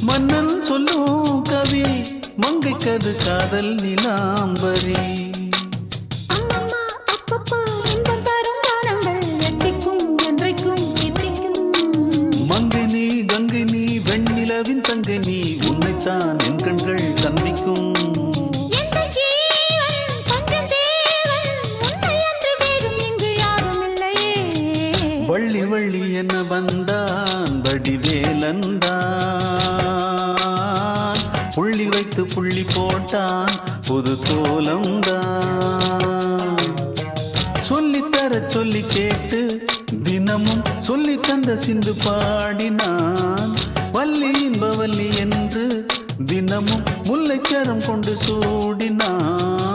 மன்னன் சொல்லும் கவி மங்கைக்கது காதல் நிலாம்பரி மங்கை நீ வெண்ணிலவின் தங்கை நீ உன்னைத்தான் என் கண்கள் சந்திக்கும் வள்ளி வள்ளி என்ன வந்தான் வடிவேலந்தான் புள்ளி வைத்து புள்ளி போட்டான் புது கோலம்தான் சொல்லித்தர சொல்லி கேட்டு தினமும் சொல்லி தந்த சிந்து பாடினான் வள்ளி இன்பவல்லி என்று தினமும் முல்லைச்சரம் கொண்டு சூடினான்